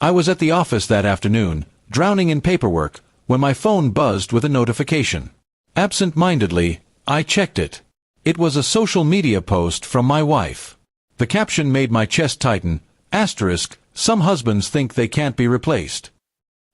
I was at the office that afternoon, drowning in paperwork, when my phone buzzed with a notification. Absent-mindedly, I checked it. It was a social media post from my wife. The caption made my chest tighten, asterisk, some husbands think they can't be replaced.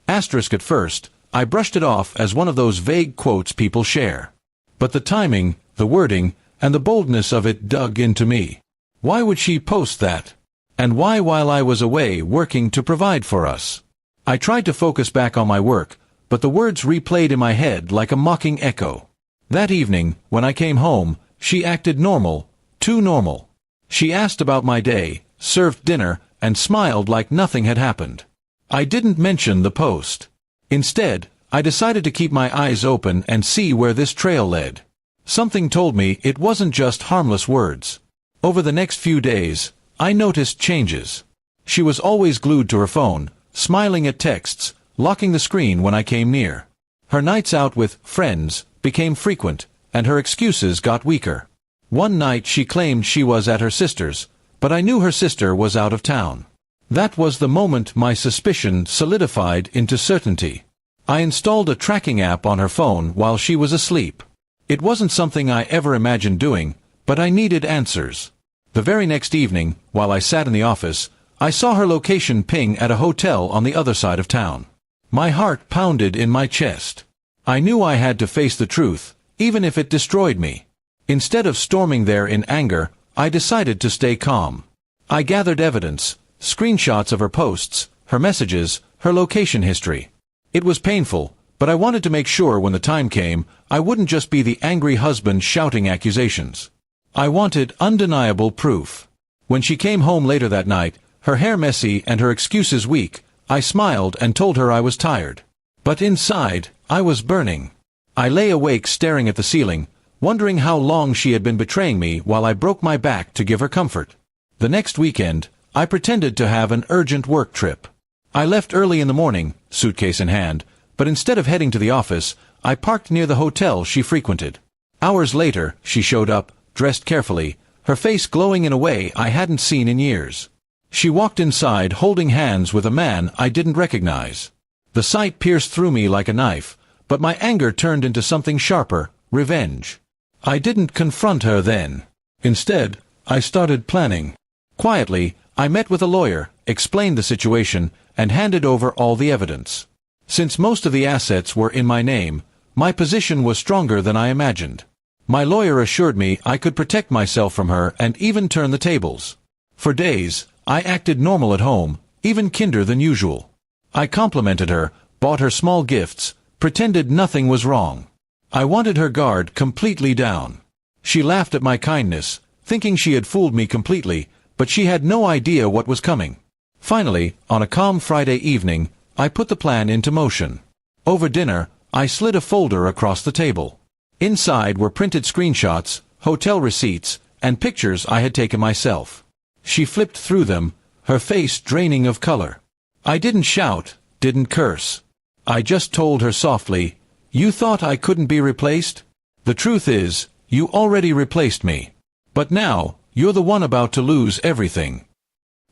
Asterisk at first, I brushed it off as one of those vague quotes people share. But the timing, the wording, and the boldness of it dug into me. Why would she post that? And why while I was away working to provide for us? I tried to focus back on my work, but the words replayed in my head like a mocking echo. That evening, when I came home, she acted normal, too normal. She asked about my day, served dinner, and smiled like nothing had happened. I didn't mention the post. Instead, I decided to keep my eyes open and see where this trail led. Something told me it wasn't just harmless words. Over the next few days, I noticed changes. She was always glued to her phone, smiling at texts, locking the screen when I came near. Her nights out with friends became frequent, and her excuses got weaker. One night she claimed she was at her sister's, but I knew her sister was out of town. That was the moment my suspicion solidified into certainty. I installed a tracking app on her phone while she was asleep. It wasn't something I ever imagined doing, but I needed answers. The very next evening, while I sat in the office, I saw her location ping at a hotel on the other side of town. My heart pounded in my chest. I knew I had to face the truth, even if it destroyed me. Instead of storming there in anger, I decided to stay calm. I gathered evidence, screenshots of her posts, her messages, her location history. It was painful, but I wanted to make sure when the time came, I wouldn't just be the angry husband shouting accusations. I wanted undeniable proof. When she came home later that night, her hair messy and her excuses weak, I smiled and told her I was tired. But inside, I was burning. I lay awake staring at the ceiling, wondering how long she had been betraying me while I broke my back to give her comfort. The next weekend, I pretended to have an urgent work trip. I left early in the morning, suitcase in hand, but instead of heading to the office, I parked near the hotel she frequented. Hours later, she showed up, dressed carefully, her face glowing in a way I hadn't seen in years. She walked inside holding hands with a man I didn't recognize. The sight pierced through me like a knife, but my anger turned into something sharper, revenge. I didn't confront her then. Instead, I started planning. Quietly, I met with a lawyer, explained the situation, and handed over all the evidence. Since most of the assets were in my name, my position was stronger than I imagined. My lawyer assured me I could protect myself from her and even turn the tables. For days, I acted normal at home, even kinder than usual. I complimented her, bought her small gifts, pretended nothing was wrong. I wanted her guard completely down. She laughed at my kindness, thinking she had fooled me completely, but she had no idea what was coming. Finally, on a calm Friday evening, I put the plan into motion. Over dinner, I slid a folder across the table. Inside were printed screenshots, hotel receipts, and pictures I had taken myself. She flipped through them, her face draining of color. I didn't shout, didn't curse. I just told her softly, "You thought I couldn't be replaced? The truth is, you already replaced me. But now, you're the one about to lose everything."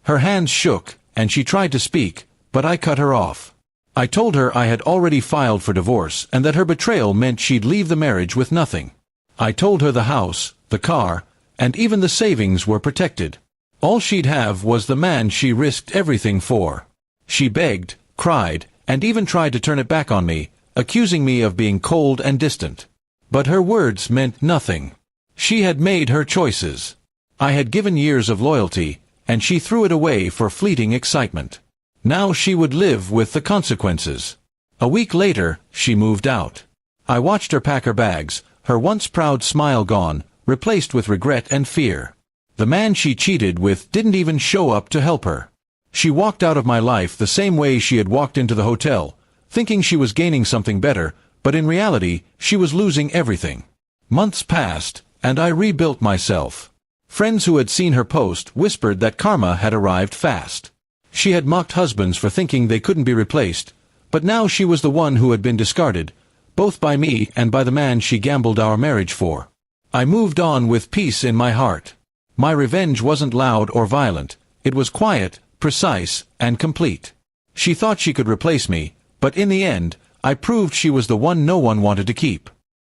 Her hands shook, and she tried to speak, but I cut her off. I told her I had already filed for divorce and that her betrayal meant she'd leave the marriage with nothing. I told her the house, the car, and even the savings were protected. All she'd have was the man she risked everything for. She begged, cried, and even tried to turn it back on me, accusing me of being cold and distant. But her words meant nothing. She had made her choices. I had given years of loyalty, and she threw it away for fleeting excitement. Now she would live with the consequences. A week later, she moved out. I watched her pack her bags, her once proud smile gone, replaced with regret and fear. The man she cheated with didn't even show up to help her. She walked out of my life the same way she had walked into the hotel, thinking she was gaining something better, but in reality, she was losing everything. Months passed, and I rebuilt myself. Friends who had seen her post whispered that karma had arrived fast. She had mocked husbands for thinking they couldn't be replaced, but now she was the one who had been discarded, both by me and by the man she gambled our marriage for. I moved on with peace in my heart. My revenge wasn't loud or violent. It was quiet, precise, and complete. She thought she could replace me, but in the end, I proved she was the one no one wanted to keep.